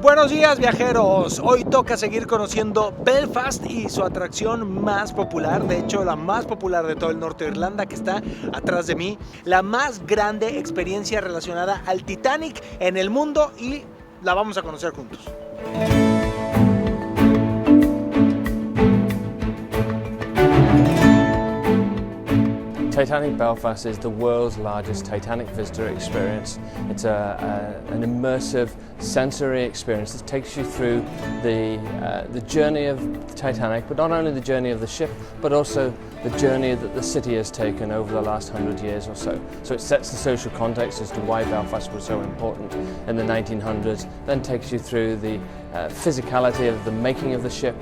Buenos días, viajeros. Hoy toca seguir conociendo Belfast y su atracción más popular, de hecho la más popular de todo el norte de Irlanda, que está atrás de mí, la más grande experiencia relacionada al Titanic en el mundo, y la vamos a conocer juntos. Titanic Belfast is the world's largest Titanic visitor experience. It's an immersive sensory experience that takes you through the journey of the Titanic, but not only the journey of the ship, but also the journey that the city has taken over the last 100 years or so. So it sets the social context as to why Belfast was so important in the 1900s, then takes you through the physicality of the making of the ship,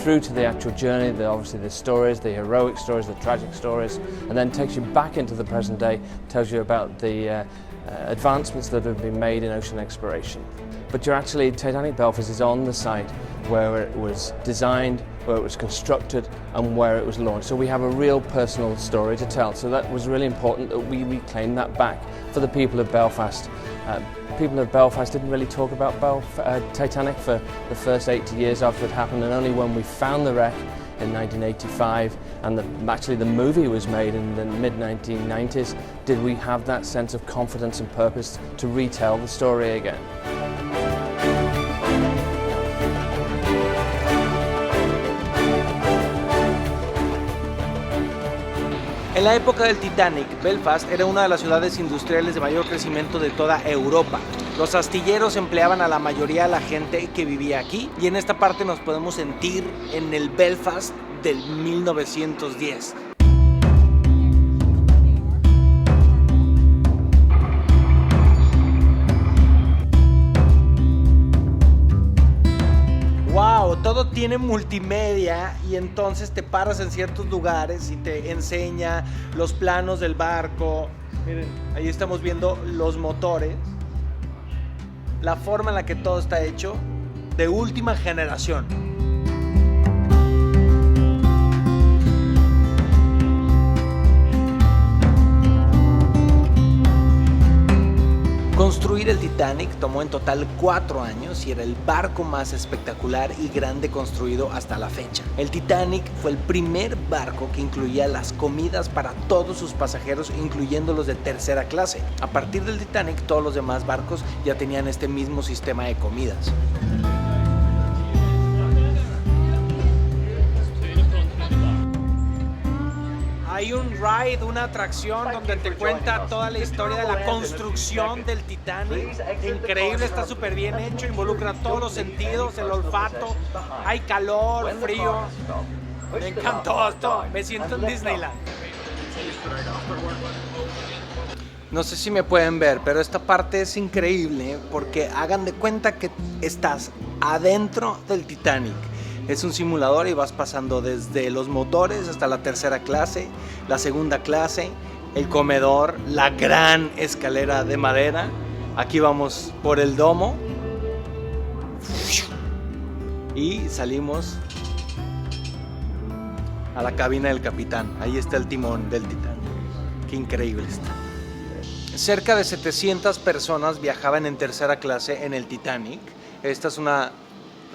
through to the actual journey, obviously the stories, the heroic stories, the tragic stories, and then takes you back into the present day, tells you about the advancements that have been made in ocean exploration. But Titanic Belfast is on the site where it was designed, where it was constructed, and where it was launched. So we have a real personal story to tell. So that was really important that we reclaim that back for the people of Belfast. People of Belfast didn't really talk about Titanic for the first 80 years after it happened, and only when we found the wreck in 1985 and actually the movie was made in the mid-1990s did we have that sense of confidence and purpose to retell the story again. En la época del Titanic, Belfast era una de las ciudades industriales de mayor crecimiento de toda Europa. Los astilleros empleaban a la mayoría de la gente que vivía aquí, y en esta parte nos podemos sentir en el Belfast del 1910. Wow, todo tiene multimedia, y entonces te paras en ciertos lugares y te enseña los planos del barco. Miren, ahí estamos viendo los motores, la forma en la que todo está hecho, de última generación. Construir el Titanic tomó en total 4 años y era el barco más espectacular y grande construido hasta la fecha. El Titanic fue el primer barco que incluía las comidas para todos sus pasajeros, incluyendo los de tercera clase. A partir del Titanic, todos los demás barcos ya tenían este mismo sistema de comidas. Hay un ride, una atracción donde te cuenta toda la historia de la construcción del Titanic. Increíble, está súper bien hecho, involucra todos los sentidos, el olfato, hay calor, frío. Me encantó esto, me siento en Disneyland. No sé si me pueden ver, pero esta parte es increíble porque hagan de cuenta que estás adentro del Titanic. Es un simulador y vas pasando desde los motores hasta la tercera clase, la segunda clase, el comedor, la gran escalera de madera. Aquí vamos por el domo y salimos a la cabina del capitán. Ahí está el timón del Titanic. Qué increíble está. Cerca de 700 personas viajaban en tercera clase en el Titanic. Esta es una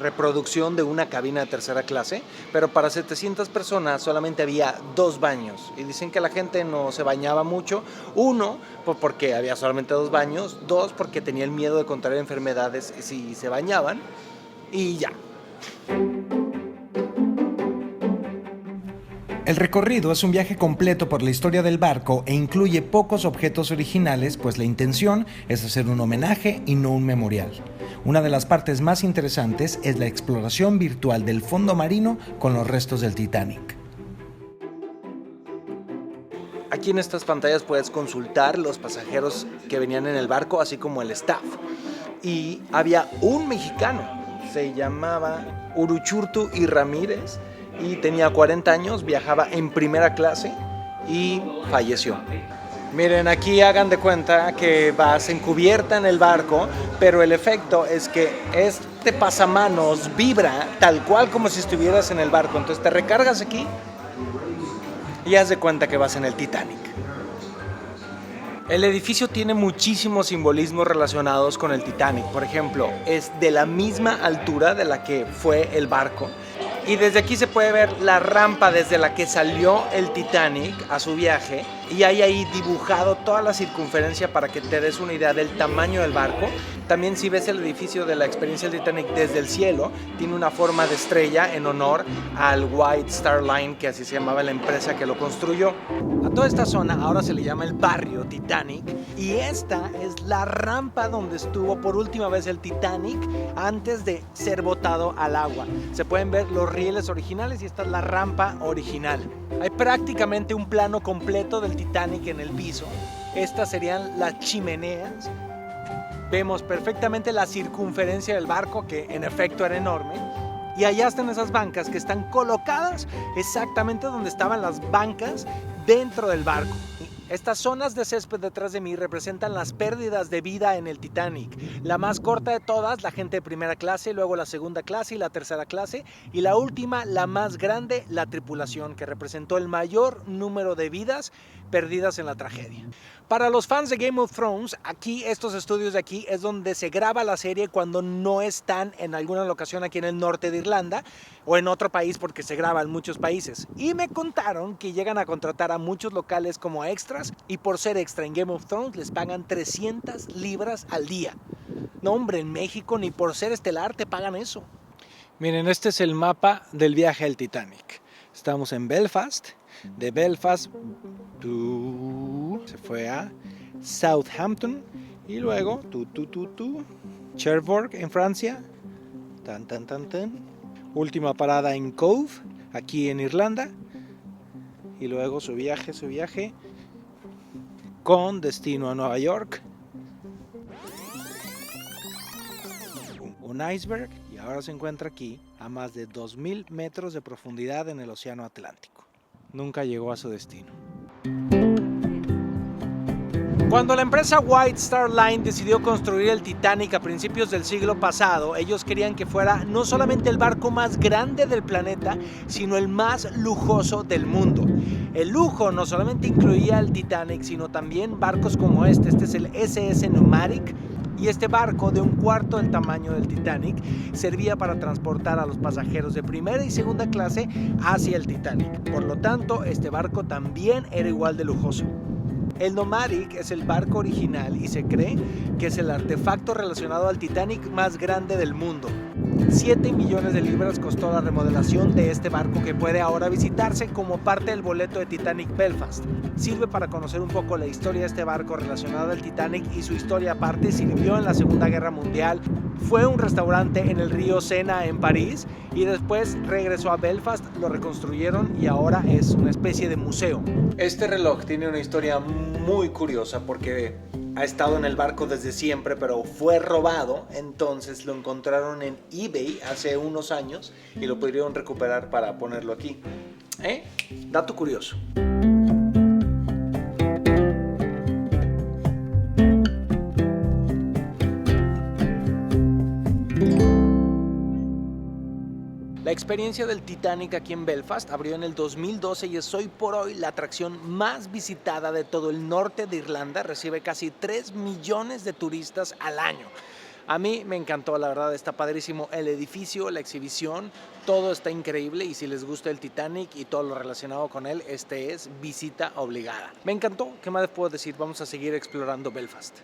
reproducción de una cabina de tercera clase, pero para 700 personas solamente había 2 baños, y dicen que la gente no se bañaba mucho. 1, porque había solamente 2 baños, 2, porque tenía el miedo de contraer enfermedades si se bañaban, y ya. El recorrido es un viaje completo por la historia del barco e incluye pocos objetos originales, pues la intención es hacer un homenaje y no un memorial. Una de las partes más interesantes es la exploración virtual del fondo marino con los restos del Titanic. Aquí en estas pantallas puedes consultar los pasajeros que venían en el barco, así como el staff. Y había un mexicano, se llamaba Uruchurtu y Ramírez, y tenía 40 años, viajaba en primera clase y falleció. Miren, aquí hagan de cuenta que vas en cubierta en el barco, pero el efecto es que este pasamanos vibra tal cual como si estuvieras en el barco. Entonces te recargas aquí y haz de cuenta que vas en el Titanic. El edificio tiene muchísimos simbolismos relacionados con el Titanic. Por ejemplo, es de la misma altura de la que fue el barco. Y desde aquí se puede ver la rampa desde la que salió el Titanic a su viaje. Y hay ahí dibujado toda la circunferencia para que te des una idea del tamaño del barco. También si ves el edificio de la experiencia del Titanic desde el cielo, tiene una forma de estrella en honor al White Star Line, que así se llamaba la empresa que lo construyó. A toda esta zona ahora se le llama el barrio Titanic. Y esta es la rampa donde estuvo por última vez el Titanic antes de ser botado al agua. Se pueden ver los rieles originales y esta es la rampa original. Hay prácticamente un plano completo del Titanic en el piso. Estas serían las chimeneas. Vemos perfectamente la circunferencia del barco, que en efecto era enorme. Y allá están esas bancas que están colocadas exactamente donde estaban las bancas dentro del barco. Estas zonas de césped detrás de mí representan las pérdidas de vida en el Titanic. La más corta de todas, la gente de primera clase, luego la segunda clase y la tercera clase, y la última, la más grande, la tripulación, que representó el mayor número de vidas perdidas en la tragedia. Para los fans de Game of Thrones, aquí, estos estudios de aquí, es donde se graba la serie cuando no están en alguna locación aquí en el norte de Irlanda o en otro país, porque se graba en muchos países. Y me contaron que llegan a contratar a muchos locales como extras, y por ser extra en Game of Thrones les pagan 300 libras al día. No, hombre, en México ni por ser estelar te pagan eso. Miren, este es el mapa del viaje al Titanic. Estamos en Belfast. De Belfast se fue a Southampton y luego Cherbourg en Francia. Última parada en Cove, aquí en Irlanda. Y luego su viaje con destino a Nueva York. Un iceberg, y ahora se encuentra aquí a más de 2000 metros de profundidad en el Océano Atlántico. Nunca llegó a su destino. Cuando la empresa White Star Line decidió construir el Titanic a principios del siglo pasado, ellos querían que fuera no solamente el barco más grande del planeta, sino el más lujoso del mundo. El lujo no solamente incluía el Titanic, sino también barcos como este. Este es el SS Pneumatic. Y este barco, de un cuarto del tamaño del Titanic, servía para transportar a los pasajeros de primera y segunda clase hacia el Titanic. Por lo tanto, este barco también era igual de lujoso. El Nomadic es el barco original y se cree que es el artefacto relacionado al Titanic más grande del mundo. 7 millones de libras costó la remodelación de este barco, que puede ahora visitarse como parte del boleto de Titanic Belfast. Sirve para conocer un poco la historia de este barco relacionado al Titanic, y su historia aparte sirvió en la Segunda Guerra Mundial. Fue un restaurante en el río Sena en París y después regresó a Belfast, lo reconstruyeron y ahora es una especie de museo. Este reloj tiene una historia muy curiosa porque ha estado en el barco desde siempre, pero fue robado, entonces lo encontraron en eBay hace unos años y lo pudieron recuperar para ponerlo aquí. Dato curioso. La experiencia del Titanic aquí en Belfast abrió en el 2012 y es hoy por hoy la atracción más visitada de todo el norte de Irlanda. Recibe casi 3 millones de turistas al año. A mí me encantó, la verdad, está padrísimo el edificio, la exhibición, todo está increíble, y si les gusta el Titanic y todo lo relacionado con él, este es visita obligada. Me encantó, ¿qué más les puedo decir? Vamos a seguir explorando Belfast.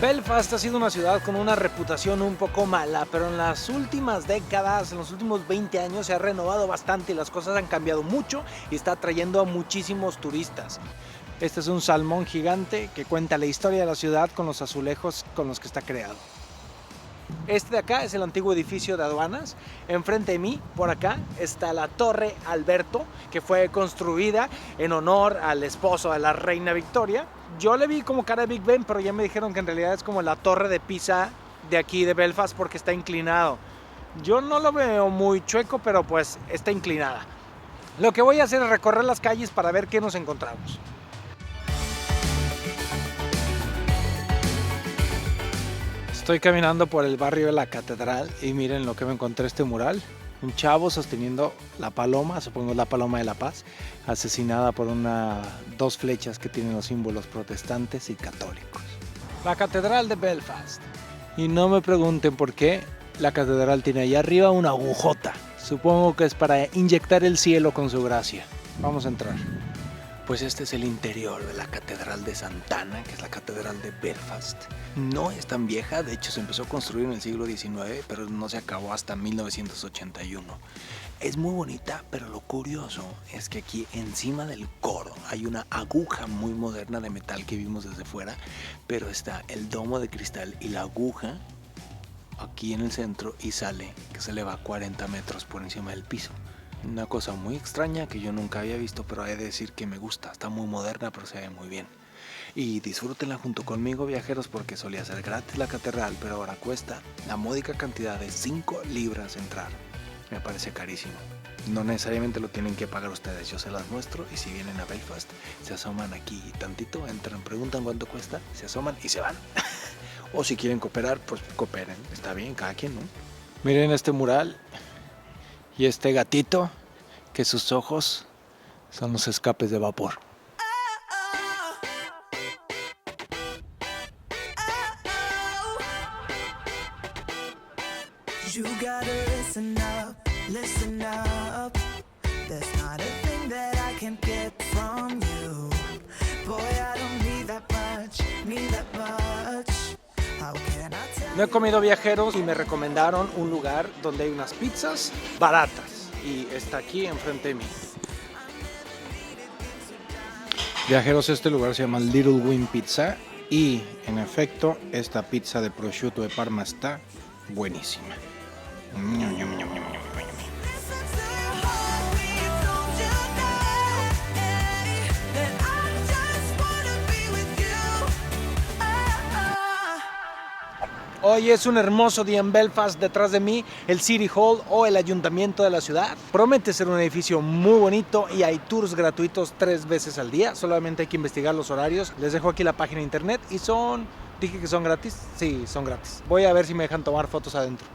Belfast ha sido una ciudad con una reputación un poco mala, pero en las últimas décadas, en los últimos 20 años, se ha renovado bastante y las cosas han cambiado mucho y está atrayendo a muchísimos turistas. Este es un salmón gigante que cuenta la historia de la ciudad con los azulejos con los que está creado. Este de acá es el antiguo edificio de aduanas. Enfrente de mí, por acá, está la Torre Alberto, que fue construida en honor al esposo de la reina Victoria. Yo le vi como cara de Big Ben, pero ya me dijeron que en realidad es como la Torre de Pisa de aquí de Belfast porque está inclinado. Yo no lo veo muy chueco, pero pues está inclinada. Lo que voy a hacer es recorrer las calles para ver qué nos encontramos. Estoy caminando por el barrio de la Catedral y miren lo que me encontré, este mural. Un chavo sosteniendo la paloma, supongo la paloma de la paz, asesinada por dos flechas que tienen los símbolos protestantes y católicos. La Catedral de Belfast. Y no me pregunten por qué la catedral tiene allá arriba una agujota. Supongo que es para inyectar el cielo con su gracia. Vamos a entrar. Pues este es el interior de la Catedral de Santana, que es la Catedral de Belfast. No es tan vieja, de hecho se empezó a construir en el siglo XIX, pero no se acabó hasta 1981. Es muy bonita, pero lo curioso es que aquí encima del coro hay una aguja muy moderna de metal que vimos desde fuera, pero está el domo de cristal y la aguja aquí en el centro y sale, que se eleva 40 metros por encima del piso. Una cosa muy extraña que yo nunca había visto, pero he de decir que me gusta. Está muy moderna, pero se ve muy bien. Y disfrútenla junto conmigo, viajeros, porque solía ser gratis la catedral, pero ahora cuesta la módica cantidad de 5 libras entrar. Me parece carísimo. No necesariamente lo tienen que pagar ustedes, yo se las muestro y si vienen a Belfast, se asoman aquí tantito, entran, preguntan cuánto cuesta, se asoman y se van. O si quieren cooperar, pues cooperen. Está bien, cada quien, ¿no? Miren este mural. Y este gatito, que sus ojos son los escapes de vapor. You gotta listen up, listen up. There's not a thing that I can get from you. Boy, I don't need that much, need that much. How can I tell? No he comido, viajeros, y me recomendaron un lugar donde hay unas pizzas baratas. Y está aquí enfrente de mí. Viajeros, este lugar se llama Little Wing Pizza. Y en efecto, esta pizza de prosciutto de Parma está buenísima. Hoy es un hermoso día en Belfast. Detrás de mí, el City Hall o el ayuntamiento de la ciudad. Promete ser un edificio muy bonito y hay tours gratuitos 3 veces al día. Solamente hay que investigar los horarios. Les dejo aquí la página de internet y ¿Dije que son gratis? Sí, son gratis. Voy a ver si me dejan tomar fotos adentro.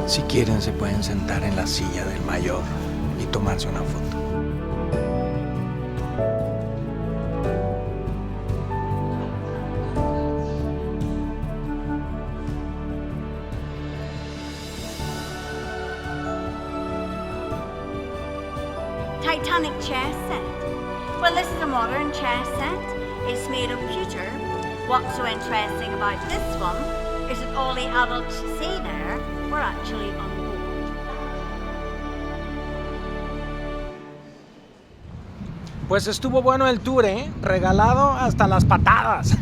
Si quieren, se pueden sentar en la silla del mayor y tomarse una foto. Titanic chair set. Well, this is a modern chair set. It's made of pewter. What's so interesting about this one is that all the adults you see there were actually on board. Pues estuvo bueno el tour, ¿eh? Regalado hasta las patadas.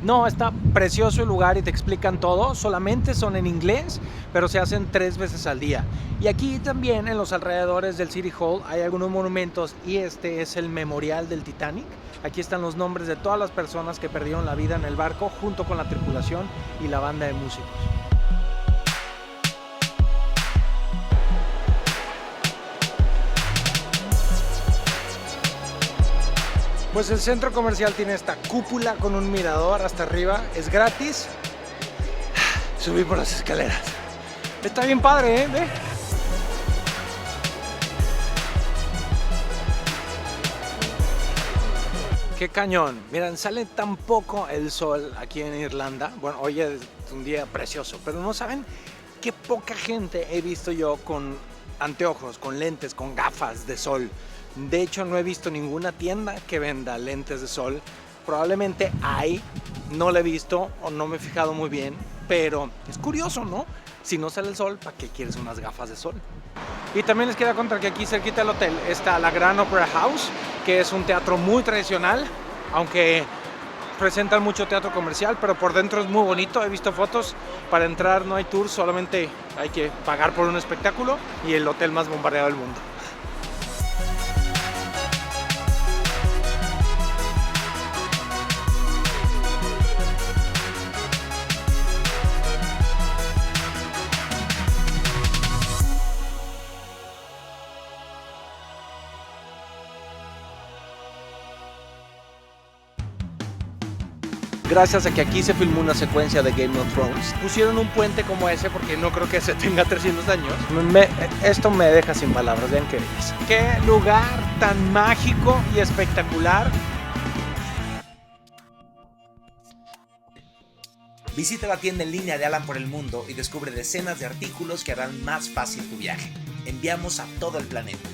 No, está precioso el lugar y te explican todo. Solamente son en inglés, pero se hacen 3 veces al día. Y aquí también en los alrededores del City Hall hay algunos monumentos y este es el memorial del Titanic. Aquí están los nombres de todas las personas que perdieron la vida en el barco junto con la tripulación y la banda de músicos. Pues el centro comercial tiene esta cúpula con un mirador hasta arriba. Es gratis. Subí por las escaleras. Está bien padre, ¿eh? ¿Ve? Qué cañón. Miren, sale tan poco el sol aquí en Irlanda. Bueno, hoy es un día precioso, pero no saben qué poca gente he visto yo con anteojos, con lentes, con gafas de sol. De hecho, no he visto ninguna tienda que venda lentes de sol. Probablemente hay, no la he visto o no me he fijado muy bien, pero es curioso, ¿no? Si no sale el sol, ¿para qué quieres unas gafas de sol? Y también les quería contar que aquí cerquita del hotel está la Grand Opera House, que es un teatro muy tradicional, aunque presentan mucho teatro comercial, pero por dentro es muy bonito. He visto fotos. Para entrar no hay tour, solamente hay que pagar por un espectáculo y el hotel más bombardeado del mundo. Gracias a que aquí se filmó una secuencia de Game of Thrones, Pusieron un puente como ese porque no creo que se tenga 300 años. esto me deja sin palabras, vean qué belleza. Qué lugar tan mágico y espectacular. Visita la tienda en línea de Alan por el mundo y descubre decenas de artículos que harán más fácil tu viaje. Enviamos a todo el planeta.